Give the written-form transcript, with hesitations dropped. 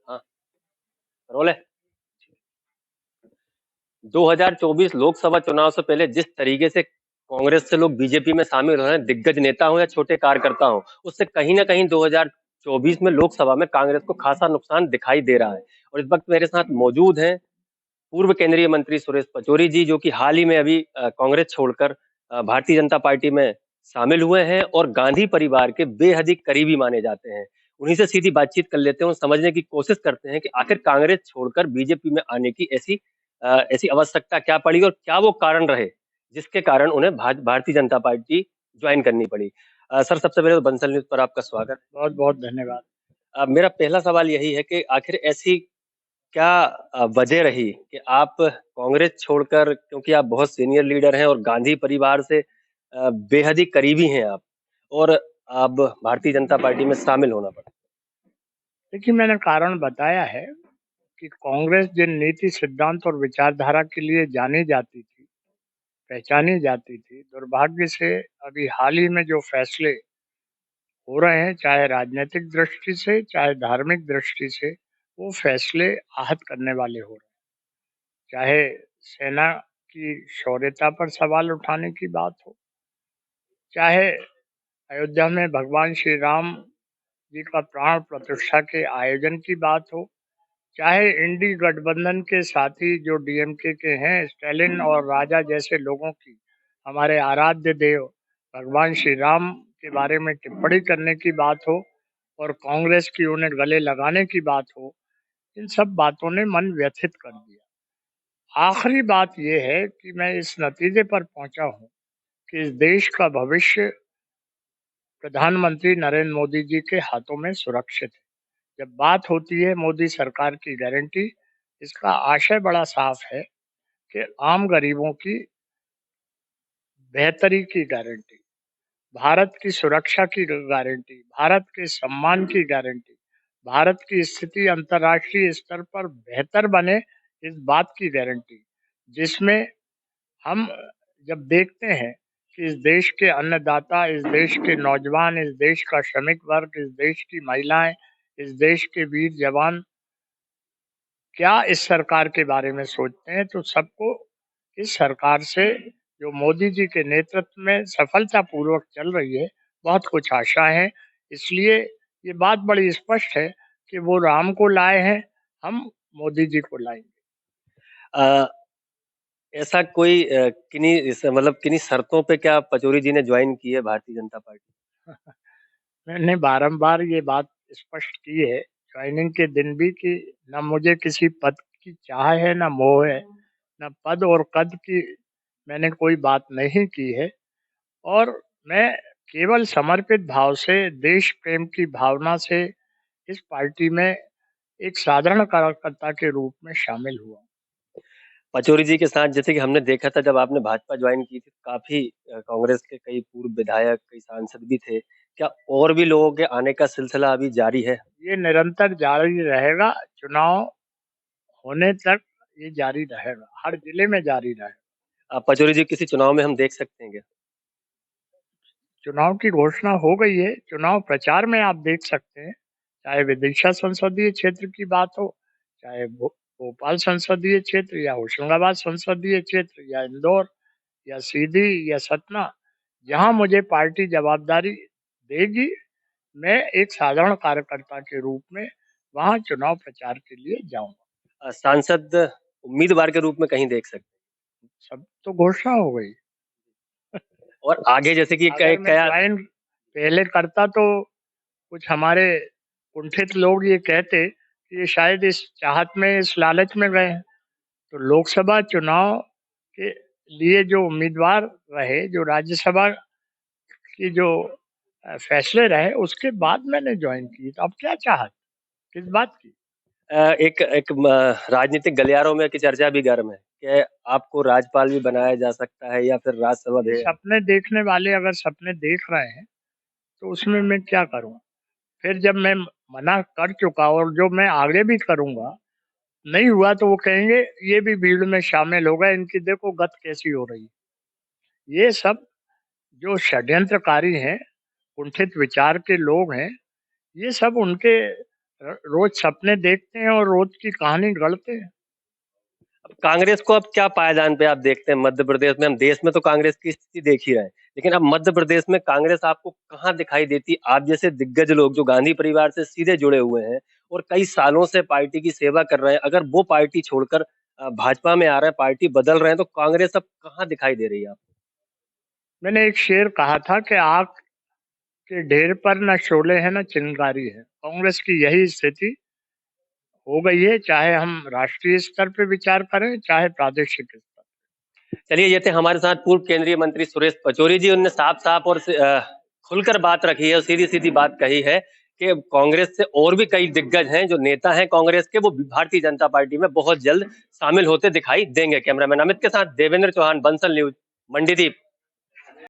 हाँ, रोल है। 2024 लोकसभा चुनाव से पहले जिस तरीके से कांग्रेस से लोग बीजेपी में शामिल हो रहे हैं, दिग्गज नेता हो या छोटे कार्यकर्ता हो, उससे कहीं ना कहीं 2024 में लोकसभा में कांग्रेस को खासा नुकसान दिखाई दे रहा है। और इस वक्त मेरे साथ मौजूद हैं पूर्व केंद्रीय मंत्री सुरेश पचौरी जी, जो कि हाल ही में अभी कांग्रेस छोड़कर भारतीय जनता पार्टी में शामिल हुए हैं और गांधी परिवार के बेहद ही करीबी माने जाते हैं। उन्हीं से सीधी बातचीत कर लेते हैं और समझने की कोशिश करते हैं कि आखिर कांग्रेस छोड़कर बीजेपी में आने की ऐसी आवश्यकता क्या पड़ी और क्या वो कारण रहे जिसके कारण उन्हें भारतीय जनता पार्टी ज्वाइन करनी पड़ी। सर, सबसे पहले तो बंसल न्यूज पर आपका स्वागत। बहुत बहुत धन्यवाद। मेरा पहला सवाल यही है कि आखिर ऐसी क्या वजह रही कि आप कांग्रेस छोड़कर, क्योंकि आप बहुत सीनियर लीडर हैं और गांधी परिवार से बेहद ही करीबी हैं आप, और अब भारतीय जनता पार्टी में शामिल होना पड़ा? देखिए, मैंने कारण बताया है कि कांग्रेस जिन नीति सिद्धांत और विचारधारा के लिए जानी जाती थी, पहचानी जाती थी, दुर्भाग्य से अभी हाल ही में जो फैसले हो रहे हैं, चाहे राजनीतिक दृष्टि से चाहे धार्मिक दृष्टि से, वो फैसले आहत करने वाले हो रहे हैं। चाहे सेना की शौर्यता पर सवाल उठाने की बात हो, चाहे अयोध्या में भगवान श्री राम जी का प्राण प्रतिष्ठा के आयोजन की बात हो, चाहे इंडी गठबंधन के साथी जो डीएमके के हैं, स्टालिन और राजा जैसे लोगों की हमारे आराध्य देव भगवान श्री राम के बारे में टिप्पणी करने की बात हो और कांग्रेस की उन्हें गले लगाने की बात हो, इन सब बातों ने मन व्यथित कर दिया। आखिरी बात यह है कि मैं इस नतीजे पर पहुंचा हूं कि इस देश का भविष्य प्रधानमंत्री नरेंद्र मोदी जी के हाथों में सुरक्षित है। जब बात होती है मोदी सरकार की गारंटी, इसका आशय बड़ा साफ है कि आम गरीबों की बेहतरी की गारंटी, भारत की सुरक्षा की गारंटी, भारत के सम्मान की गारंटी, भारत की स्थिति अंतर्राष्ट्रीय स्तर पर बेहतर बने, इस बात की गारंटी, जिसमें हम जब देखते हैं कि इस देश के अन्नदाता, इस देश के नौजवान, इस देश का श्रमिक वर्ग, इस देश की महिलाएं, इस देश के वीर जवान क्या इस सरकार के बारे में सोचते हैं, तो सबको इस सरकार से जो मोदी जी के नेतृत्व में सफलतापूर्वक चल रही है, बहुत कुछ आशा है। इसलिए ये बात बड़ी स्पष्ट है कि वो राम को लाए हैं, हम मोदी जी को लाएंगे। अ, ऐसा कोई मतलब किन्हीं शर्तों पे क्या पचौरी जी ने ज्वाइन की है भारतीय जनता पार्टी? मैंने बारंबार ये बात स्पष्ट की है ज्वाइनिंग के दिन भी कि न मुझे किसी पद की चाह है, न मोह है, न पद और कद की मैंने कोई बात नहीं की है, और मैं केवल समर्पित भाव से, देश प्रेम की भावना से इस पार्टी में एक साधारण कार्यकर्ता के रूप में शामिल हुआ। पचौरी जी के साथ जैसे कि हमने देखा था जब आपने भाजपा ज्वाइन की थी, काफी कांग्रेस के कई पूर्व विधायक, कई सांसद भी थे। क्या और भी लोगों के आने का सिलसिला अभी जारी है? ये निरंतर जारी रहेगा, चुनाव होने तक ये जारी रहेगा, हर जिले में जारी रहेगा। पचौरी जी, किसी चुनाव में हम देख सकते हैं क्या? चुनाव की घोषणा हो गई है, चुनाव प्रचार में आप देख सकते हैं, चाहे विदिशा संसदीय क्षेत्र की बात हो, चाहे भोपाल संसदीय क्षेत्र या होशंगाबाद संसदीय क्षेत्र या इंदौर या सीधी या सतना, जहां मुझे पार्टी जवाबदारी देगी, मैं एक साधारण कार्यकर्ता के रूप में वहां चुनाव प्रचार के लिए जाऊंगा। सांसद उम्मीदवार के रूप में कहीं देख सकते सब तो घोषणा हो गई। हैं? और आगे जैसे कि अगर मैं क्या? ज्वाइन पहले करता तो कुछ हमारे कुंठित लोग ये कहते कि ये शायद इस चाहत में, इस लालच में गए हैं। तो लोकसभा चुनाव के लिए जो उम्मीदवार रहे, जो राज्यसभा की जो फैसले रहे, उसके बाद मैंने ज्वाइन की। तो अब क्या चाहत, किस बात की? एक एक राजनीतिक गलियारों में की चर्चा भी गर्म है कि आपको राज्यपाल भी बनाया जा सकता है या फिर राज्यसभा ये दे। सपने देखने वाले अगर सपने देख रहे हैं तो उसमें मैं क्या करूं? फिर जब मैं मना कर चुका और जो मैं आगे भी करूंगा नहीं हुआ, तो वो कहेंगे ये भी भीड़ में शामिल हो गए, इनकी देखो गत कैसी हो रही है। ये सब जो षड्यंत्रकारी हैं, कुंठित विचार के लोग हैं, ये सब उनके रोज सपने देखते हैं और रोज की कहानी गढ़ते हैं। अब कांग्रेस को अब क्या पायदान पे आप देखते हैं मध्य प्रदेश में? हम देश में तो कांग्रेस की स्थिति देख ही रहे हैं, लेकिन अब मध्य प्रदेश में कांग्रेस आपको कहाँ दिखाई देती? आप जैसे दिग्गज लोग जो गांधी परिवार से सीधे जुड़े हुए हैं और कई सालों से पार्टी की सेवा कर रहे हैं, अगर वो पार्टी छोड़कर भाजपा में आ रहे हैं, पार्टी बदल रहे हैं, तो कांग्रेस अब कहाँ दिखाई दे रही है आपको? मैंने एक शेर कहा था कि आग के ढेर पर न शोले हैं न चिंगारी है। कांग्रेस की यही स्थिति हो गई है, चाहे हम राष्ट्रीय स्तर पे विचार करें चाहे प्रादेशिक स्तर। चलिए, ये थे हमारे साथ पूर्व केंद्रीय मंत्री सुरेश पचौरी जी। उन्होंने साफ साफ और खुलकर बात रखी है और सीधी सीधी बात कही है कि कांग्रेस से और भी कई दिग्गज हैं, जो नेता हैं कांग्रेस के, वो भारतीय जनता पार्टी में बहुत जल्द शामिल होते दिखाई देंगे। कैमरामैन अमित के साथ देवेंद्र चौहान, बंसल न्यूज, मंडीदीप।